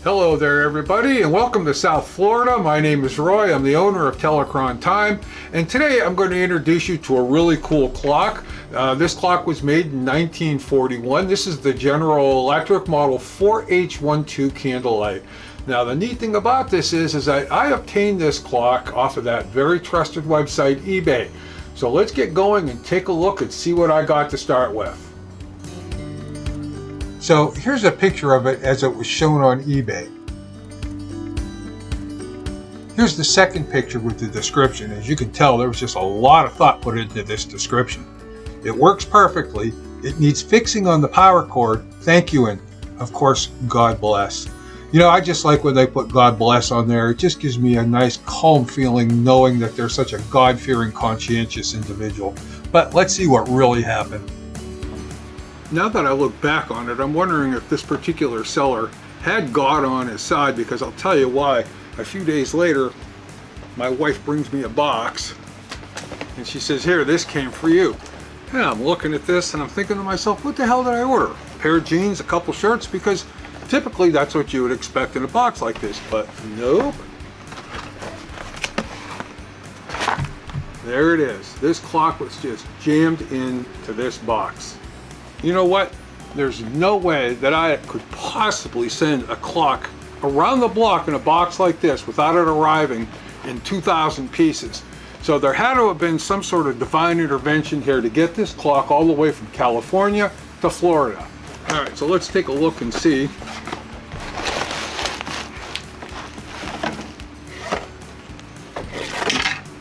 Hello there everybody and welcome to South Florida. My name is Roy. I'm the owner of Telecron Time, and today I'm going to introduce you to a really cool clock. This clock was made in 1941. This is the General Electric model 4H12 Candlelight. Now the neat thing about this is that I obtained this clock off of that very trusted website eBay. So let's get going and take a look and see what I got to start with. So here's a picture of it as it was shown on eBay. Here's the second picture with the description. As you can tell, there was just a lot of thought put into this description. It works perfectly. It needs fixing on the power cord. Thank you, and of course, God bless. You know, I just like when they put God bless on there. It just gives me a nice calm feeling knowing that they're such a God-fearing, conscientious individual. But let's see what really happened. Now that I look back on it, I'm wondering if this particular seller had God on his side, because I'll tell you why. A few days later, my wife brings me a box and she says, "Here, this came for you." And I'm looking at this and I'm thinking to myself, what the hell did I order? A pair of jeans, a couple shirts, because typically that's what you would expect in a box like this, but nope. There it is. This clock was just jammed into this box. You know what? There's no way that I could possibly send a clock around the block in a box like this without it arriving in 2,000 pieces. So there had to have been some sort of divine intervention here to get this clock all the way from California to Florida. All right, so let's take a look and see.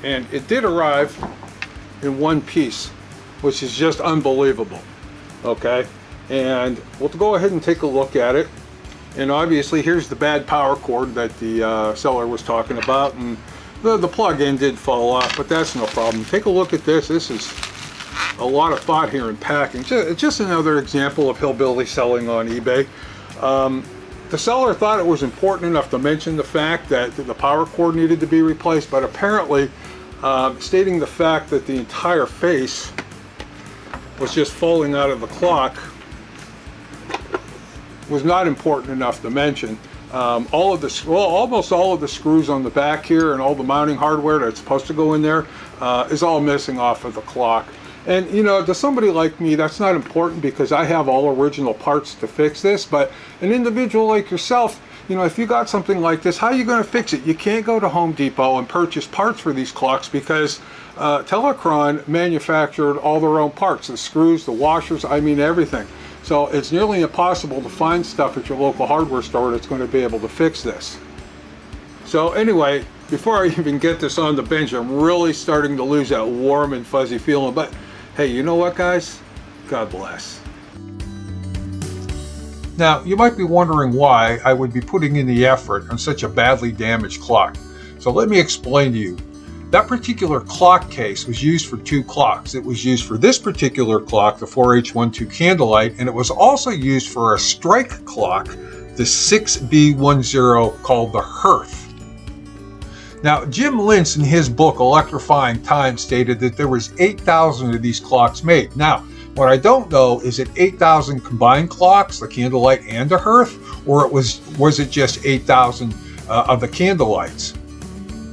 And it did arrive in one piece, which is just unbelievable. Okay, and we'll go ahead and take a look at it. And obviously here's the bad power cord that the seller was talking about, and the plug-in did fall off, but that's no problem. Take a look at this. This is a lot of thought here in packing. Just another example of hillbilly selling on eBay. The seller thought it was important enough to mention the fact that the power cord needed to be replaced, but apparently stating the fact that the entire face was just falling out of the clock was not important enough to mention. Almost all of the screws on the back here and all the mounting hardware that's supposed to go in there is all missing off of the clock. And you know, to somebody like me, that's not important because I have all original parts to fix this. But an individual like yourself, you know, if you got something like this, how are you going to fix it? You can't go to Home Depot and purchase parts for these clocks because Telecron manufactured all their own parts, the screws, the washers, I mean everything. So it's nearly impossible to find stuff at your local hardware store that's going to be able to fix this. So anyway, before I even get this on the bench, I'm really starting to lose that warm and fuzzy feeling. But hey, you know what, guys? God bless. Now, you might be wondering why I would be putting in the effort on such a badly damaged clock. So let me explain to you. That particular clock case was used for two clocks. It was used for this particular clock, the 4H12 Candlelight, and it was also used for a strike clock, the 6B10 called the Hearth. Now, Jim Lentz in his book, Electrifying Time, stated that there was 8,000 of these clocks made. Now, what I don't know is it 8,000 combined clocks, the Candlelight and the Hearth, or was it just 8,000 of the Candlelights?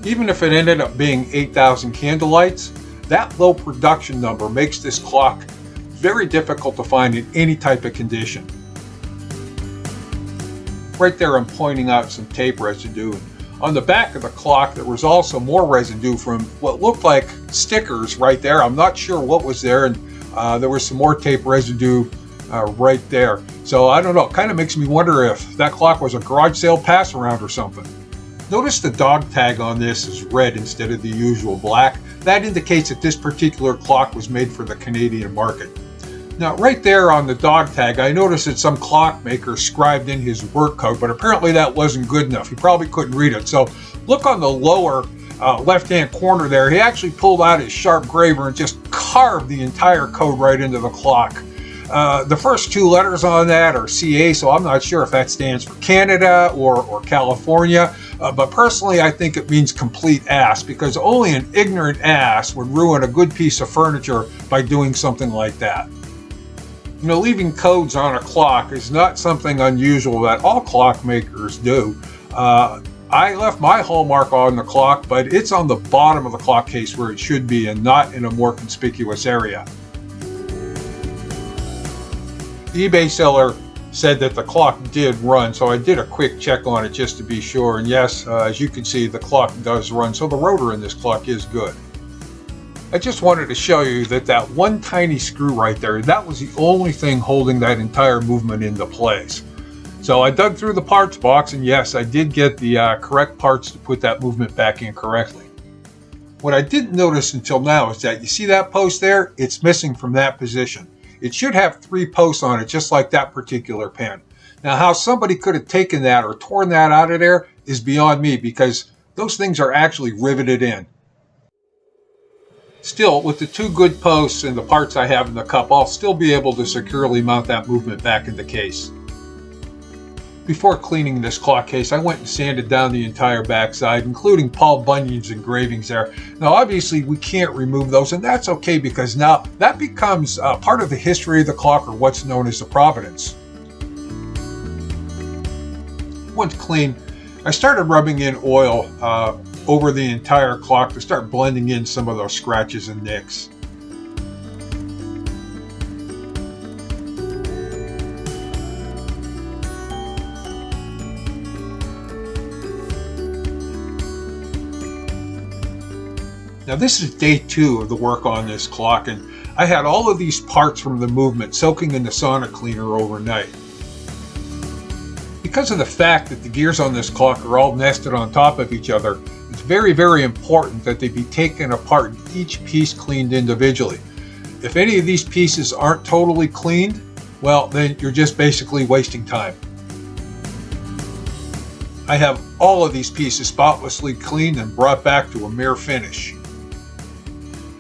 Even if it ended up being 8,000 Candlelights, that low production number makes this clock very difficult to find in any type of condition. Right there I'm pointing out some tape residue. On the back of the clock there was also more residue from what looked like stickers right there. I'm not sure what was there, and there was some more tape residue right there. So I don't know, it kind of makes me wonder if that clock was a garage sale pass around or something. Notice the dog tag on this is red instead of the usual black. That indicates that this particular clock was made for the Canadian market. Now right there on the dog tag, I noticed that some clockmaker scribed in his work code, but apparently that wasn't good enough. He probably couldn't read it. So look on the lower left-hand corner there. He actually pulled out his sharp graver and just carved the entire code right into the clock. The first two letters on that are CA, so I'm not sure if that stands for Canada or California. But personally, I think it means complete ass, because only an ignorant ass would ruin a good piece of furniture by doing something like that. Leaving codes on a clock is not something unusual that all clock makers do. I left my hallmark on the clock, but it's on the bottom of the clock case where it should be and not in a more conspicuous area. The eBay seller said that the clock did run, so I did a quick check on it just to be sure. And yes, as you can see, the clock does run, so the rotor in this clock is good. I just wanted to show you that one tiny screw right there, that was the only thing holding that entire movement into place. So I dug through the parts box, and yes, I did get the correct parts to put that movement back in correctly. What I didn't notice until now is that you see that post there? It's missing from that position. It should have 3 posts on it, just like that particular pin. Now, how somebody could have taken that or torn that out of there is beyond me, because those things are actually riveted in. Still, with the 2 good posts and the parts I have in the cup, I'll still be able to securely mount that movement back in the case. Before cleaning this clock case, I went and sanded down the entire backside, including Paul Bunyan's engravings there. Now, obviously, we can't remove those, and that's okay, because now that becomes part of the history of the clock, or what's known as the provenance. Once clean, I started rubbing in oil over the entire clock to start blending in some of those scratches and nicks. Now, this is day 2 of the work on this clock, and I had all of these parts from the movement soaking in the sauna cleaner overnight. Because of the fact that the gears on this clock are all nested on top of each other, it's very, very important that they be taken apart and each piece cleaned individually. If any of these pieces aren't totally cleaned, well, then you're just basically wasting time. I have all of these pieces spotlessly cleaned and brought back to a mere finish.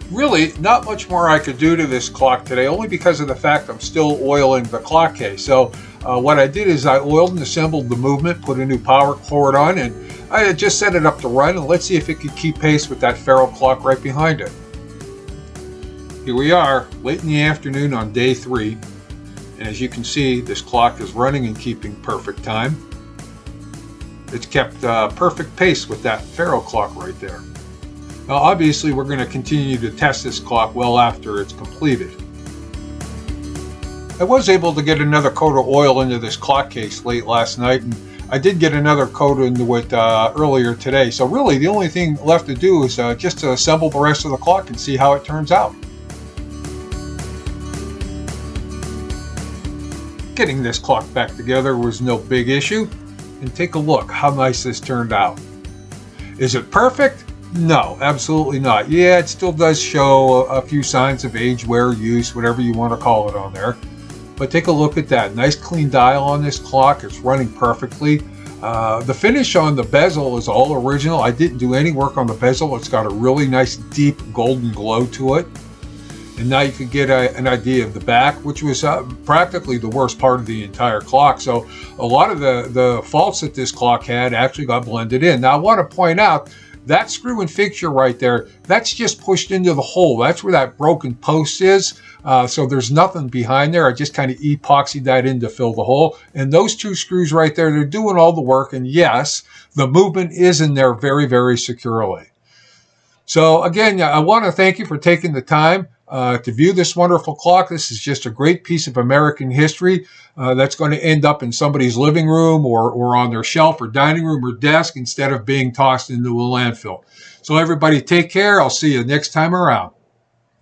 Really, not much more I could do to this clock today, only because of the fact I'm still oiling the clock case. So what I did is I oiled and assembled the movement, put a new power cord on, and I had just set it up to run, and let's see if it could keep pace with that ferro clock right behind it. Here we are, late in the afternoon on day 3, and as you can see, this clock is running and keeping perfect time. It's kept perfect pace with that ferro clock right there. Now, obviously, we're going to continue to test this clock well after it's completed. I was able to get another coat of oil into this clock case late last night, and I did get another coat into it earlier today. So really, the only thing left to do is just to assemble the rest of the clock and see how it turns out. Getting this clock back together was no big issue, and take a look how nice this turned out. Is it perfect? No, absolutely not. Yeah, it still does show a few signs of age, wear, use, whatever you want to call it on there. But take a look at that. Nice clean dial on this clock. It's running perfectly. The finish on the bezel is all original. I didn't do any work on the bezel. It's got a really nice deep golden glow to it. And now you can get an idea of the back, which was practically the worst part of the entire clock. So a lot of the faults that this clock had actually got blended in. Now I want to point out that screw and fixture right there, that's just pushed into the hole. That's where that broken post is. So there's nothing behind there. I just kind of epoxied that in to fill the hole. And those 2 screws right there, they're doing all the work. And yes, the movement is in there very, very securely. So again, I want to thank you for taking the time to view this wonderful clock. This is just a great piece of American history that's going to end up in somebody's living room or on their shelf or dining room or desk instead of being tossed into a landfill. So everybody take care. I'll see you next time around.